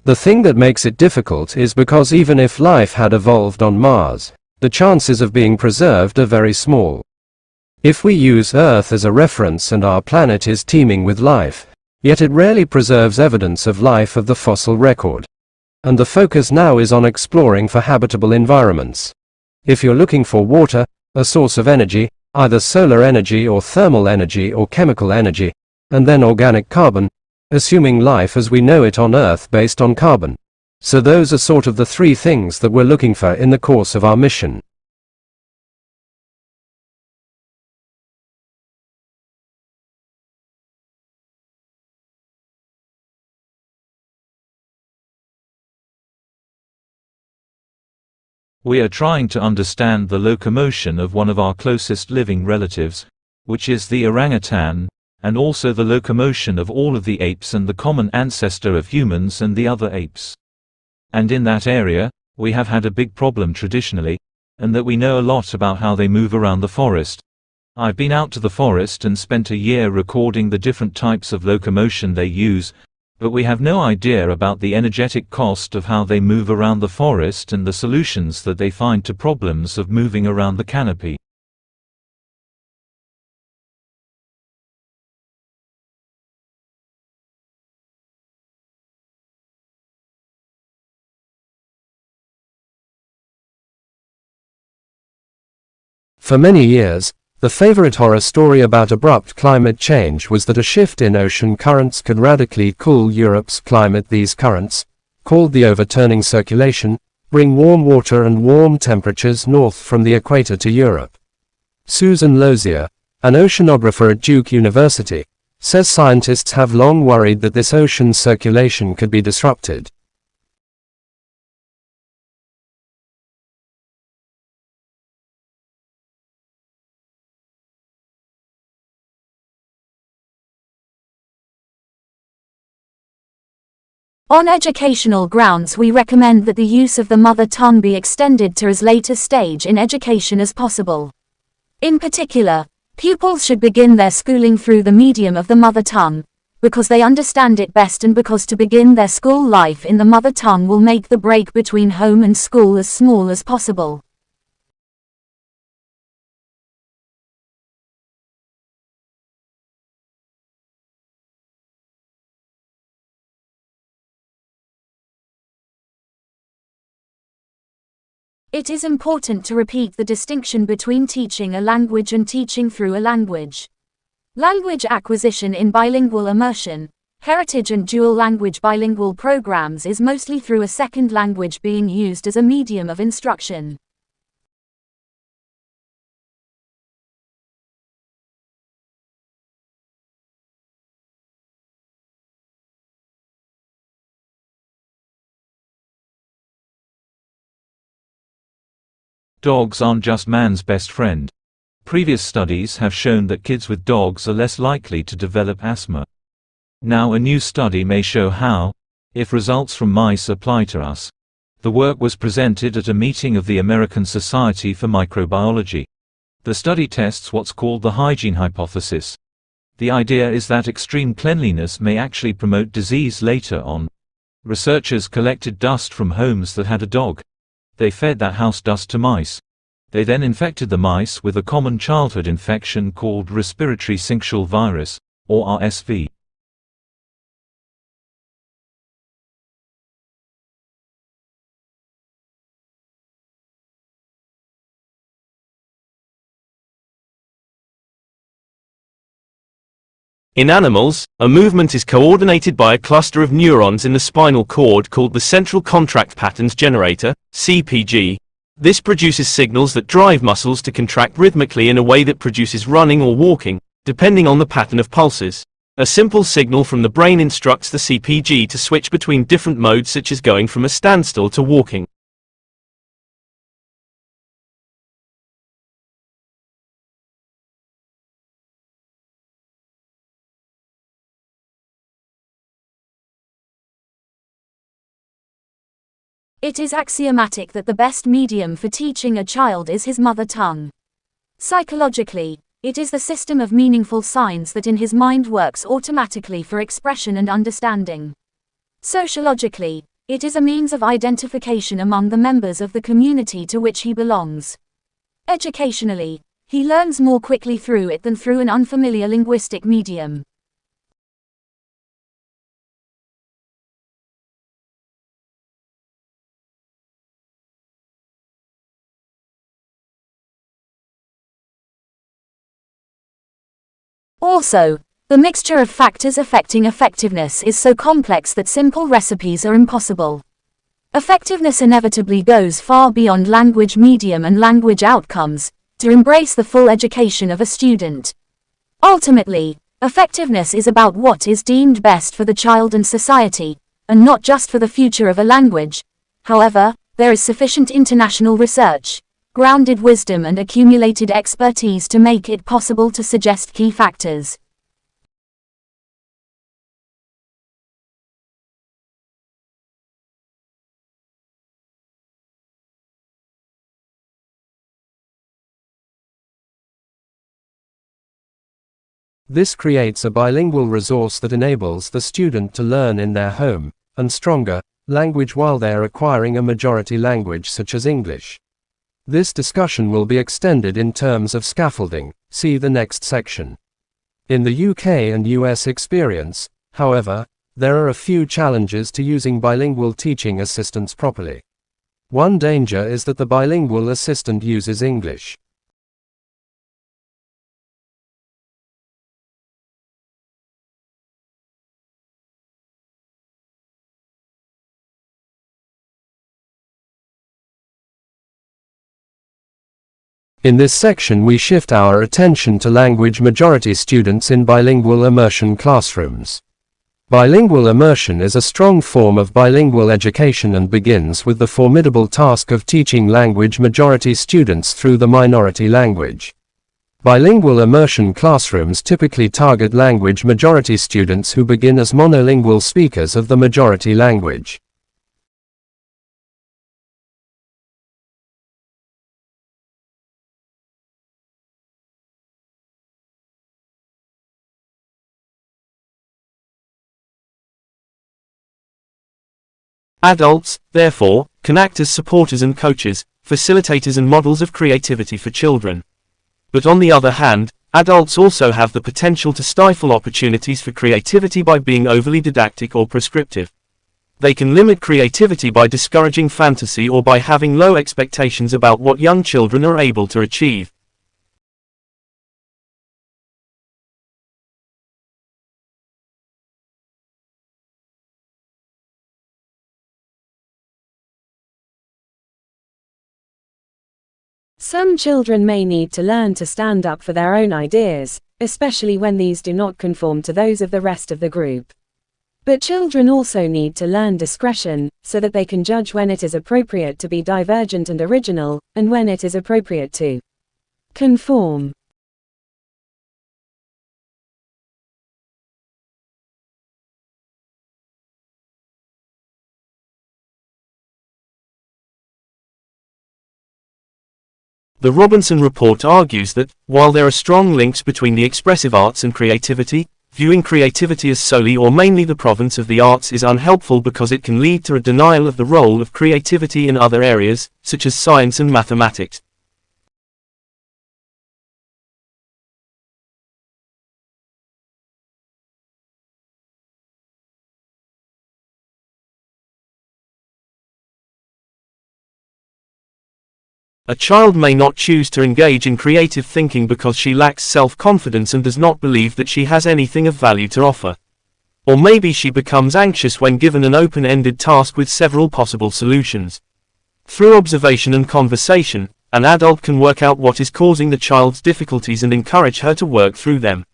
The thing that makes it difficult is because even if life had evolved on Mars, the chances of being preserved are very small. If we use Earth as a reference and our planet is teeming with life, yet it rarely preserves evidence of life of the fossil record. And the focus now is on exploring for habitable environments. If you're looking for water, a source of energy, either solar energy or thermal energy or chemical energy, and then organic carbon, assuming life as we know it on Earth based on carbon. So those are sort of the three things that we're looking for in the course of our mission. We are trying to understand the locomotion of one of our closest living relatives, which is the orangutan, and also the locomotion of all of the apes and the common ancestor of humans and the other apes. And in that area, we have had a big problem traditionally, and that we know a lot about how they move around the forest. I've been out to the forest and spent a year recording the different types of locomotion they use, but we have no idea about the energetic cost of how they move around the forest and the solutions that they find to problems of moving around the canopy. For many years, the favorite horror story about abrupt climate change was that a shift in ocean currents could radically cool Europe's climate. These currents, called the overturning circulation, bring warm water and warm temperatures north from the equator to Europe. Susan Lozier, an oceanographer at Duke University, says scientists have long worried that this ocean circulation could be disrupted. On educational grounds, we recommend that the use of the mother tongue be extended to as late a stage in education as possible. In particular, pupils should begin their schooling through the medium of the mother tongue, because they understand it best and because to begin their school life in the mother tongue will make the break between home and school as small as possible. It is important to repeat the distinction between teaching a language and teaching through a language. Language acquisition in bilingual immersion, heritage and dual language bilingual programs is mostly through a second language being used as a medium of instruction. Dogs aren't just man's best friend. Previous studies have shown that kids with dogs are less likely to develop asthma. Now a new study may show how, if results from mice apply to us. The work was presented at a meeting of the American Society for Microbiology. The study tests what's called the hygiene hypothesis. The idea is that extreme cleanliness may actually promote disease later on. Researchers collected dust from homes that had a dog. They fed that house dust to mice. They then infected the mice with a common childhood infection called respiratory syncytial virus, or RSV. In animals, a movement is coordinated by a cluster of neurons in the spinal cord called the central contract patterns generator, CPG. This produces signals that drive muscles to contract rhythmically in a way that produces running or walking, depending on the pattern of pulses. A simple signal from the brain instructs the CPG to switch between different modes, such as going from a standstill to walking. It is axiomatic that the best medium for teaching a child is his mother tongue. Psychologically, It is the system of meaningful signs that in his mind works automatically for expression and understanding. Sociologically, it is a means of identification among the members of the community to which he belongs. Educationally, he learns more quickly through it than through an unfamiliar linguistic medium. Also, the mixture of factors affecting effectiveness is so complex that simple recipes are impossible. Effectiveness inevitably goes far beyond language medium and language outcomes, to embrace the full education of a student. Ultimately, effectiveness is about what is deemed best for the child and society, and not just for the future of a language. However, there is sufficient international research, grounded wisdom and accumulated expertise to make it possible to suggest key factors. This creates a bilingual resource that enables the student to learn in their home and stronger language while they are acquiring a majority language such as English. This discussion will be extended in terms of scaffolding, see the next section. In the UK and US experience, however, there are a few challenges to using bilingual teaching assistants properly. One danger is that the bilingual assistant uses English. In this section we shift our attention to language majority students in bilingual immersion classrooms. Bilingual immersion is a strong form of bilingual education and begins with the formidable task of teaching language majority students through the minority language. Bilingual immersion classrooms typically target language majority students who begin as monolingual speakers of the majority language. Adults, therefore, can act as supporters and coaches, facilitators and models of creativity for children. But on the other hand, adults also have the potential to stifle opportunities for creativity by being overly didactic or prescriptive. They can limit creativity by discouraging fantasy or by having low expectations about what young children are able to achieve. Some children may need to learn to stand up for their own ideas, especially when these do not conform to those of the rest of the group. But children also need to learn discretion, so that they can judge when it is appropriate to be divergent and original, and when it is appropriate to conform. The Robinson Report argues that, while there are strong links between the expressive arts and creativity, viewing creativity as solely or mainly the province of the arts is unhelpful because it can lead to a denial of the role of creativity in other areas, such as science and mathematics. A child may not choose to engage in creative thinking because she lacks self-confidence and does not believe that she has anything of value to offer. Or maybe she becomes anxious when given an open-ended task with several possible solutions. Through observation and conversation, an adult can work out what is causing the child's difficulties and encourage her to work through them.